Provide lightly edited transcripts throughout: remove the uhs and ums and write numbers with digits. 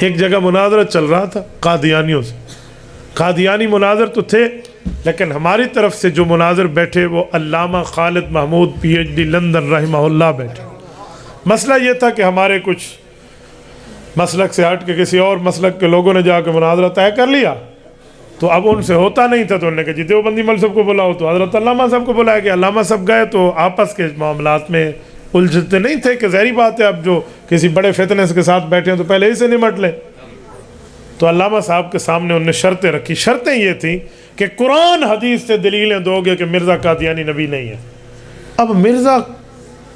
ایک جگہ مناظرہ چل رہا تھا قادیانیوں سے، قادیانی مناظر تو تھے، لیکن ہماری طرف سے جو مناظر بیٹھے وہ علامہ Khalid Mahmood P H D London رحمہ اللہ بیٹھے۔ مسئلہ یہ تھا کہ ہمارے کچھ مسلک سے ہٹ کے کسی اور مسلک کے لوگوں نے جا کے مناظرہ طے کر لیا، تو اب ان سے ہوتا نہیں تھا، تو انہوں نے کہا جی دیوبندی مول صاحب کو بلاؤ، تو حضرت علامہ صاحب کو بلایا گیا۔ علامہ صاحب گئے تو آپس کے معاملات میں الجھتے نہیں تھے کہ ظاہری بات ہے اب جو کسی بڑے فتنس کے ساتھ بیٹھے ہیں تو پہلے ہی سے نمٹ لیں۔ تو علامہ صاحب کے سامنے انہوں نے شرطیں رکھی۔ شرطیں یہ تھیں کہ قرآن حدیث سے دلیلیں دو گے کہ مرزا قادیانی نبی نہیں ہے۔ اب مرزا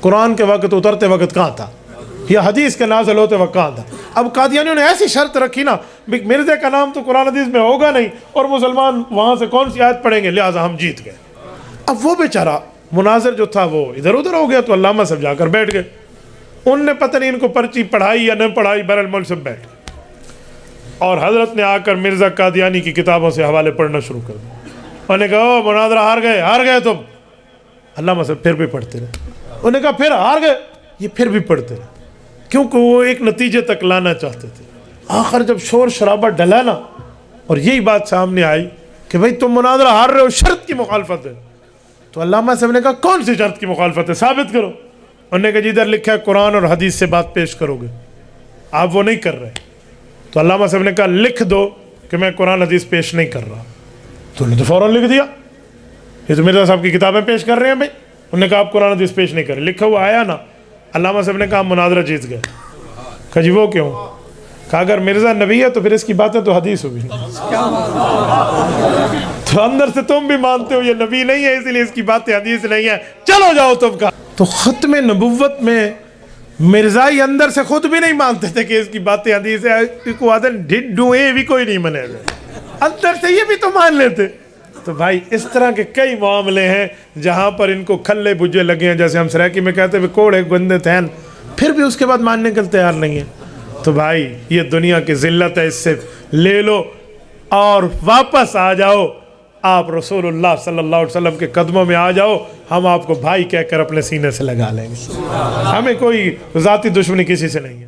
قرآن کے وقت اترتے وقت کہاں تھا، یا حدیث کے نازل ہوتے وقت کہاں تھا؟ اب قادیانیوں نے ایسی شرط رکھی نا، مرزا کا نام تو قرآن حدیث میں ہوگا نہیں، اور مسلمان وہاں سے کون سی آیت پڑھیں گے، لہٰذا ہم جیت گئے۔ اب وہ بیچارہ مناظر جو تھا وہ ادھر ادھر ہو گیا، تو علامہ صاحب جا کر بیٹھ گئے۔ ان نے پتہ نہیں ان کو پرچی پڑھائی یا نہ پڑھائی، بہرحال مول صاحب بیٹھ گئے، اور حضرت نے آ کر مرزا قادیانی کی کتابوں سے حوالے پڑھنا شروع کر دیا۔ انہوں نے کہا او مناظرہ ہار گئے تم۔ علامہ صاحب پھر بھی پڑھتے رہے۔ انہوں نے کہا پھر ہار گئے، یہ پھر بھی پڑھتے رہے، کیونکہ وہ ایک نتیجے تک لانا چاہتے تھے۔ آخر جب شور شرابہ ڈلا نا اور یہی بات سامنے آئی کہ بھئی تم مناظرہ ہار رہے ہو، شرط کی مخالفت ہے، تو علامہ صاحب نے کہا کون سی شرط کی مخالفت ہے، ثابت کرو۔ انہوں نے کہا جی ادھر لکھا ہے قرآن اور حدیث سے بات پیش کرو گے، آپ وہ نہیں کر رہے۔ تو علامہ صاحب نے کہا لکھ دو کہ میں قرآن حدیث پیش نہیں کر رہا۔ تو انہوں نے تو فوراً لکھ دیا، یہ تو مرزا صاحب کی کتابیں پیش کر رہے ہیں بھائی۔ انہوں نے کہا آپ قرآن حدیث پیش نہیں کر رہے، لکھا ہوا آیا نا۔ علامہ صاحب نے کہا مناظرہ جیت گئے۔ کہا جی وہ کیوں؟ کہا اگر مرزا نبی ہے تو پھر اس کی باتیں تو حدیث ہوگی، تو اندر سے تم بھی مانتے ہو یہ نبی نہیں ہے، اسی لیے اس کی باتیں حدیث نہیں ہے، چلو جاؤ تم کا۔ تو ختم نبوت میں مرزائی اندر سے خود بھی نہیں مانتے تھے کہ اس کی باتیں حدیث ہے، بھی کوئی نہیں منے گا، اندر سے یہ بھی تو مان لیتے۔ تو بھائی اس طرح کے کئی معاملے ہیں جہاں پر ان کو کھلے بجے لگے ہیں، جیسے ہم سرائکی میں کہتے ہیں کوڑے گندے تھین، پھر بھی اس کے بعد ماننے کے تیار نہیں ہیں۔ تو بھائی یہ دنیا کی ذلت ہے، اس سے لے لو اور واپس آ جاؤ، آپ رسول اللہ صلی اللہ علیہ وسلم کے قدموں میں آ جاؤ، ہم آپ کو بھائی کہہ کر اپنے سینے سے لگا لیں گے۔ ہمیں کوئی ذاتی دشمنی کسی سے نہیں ہے۔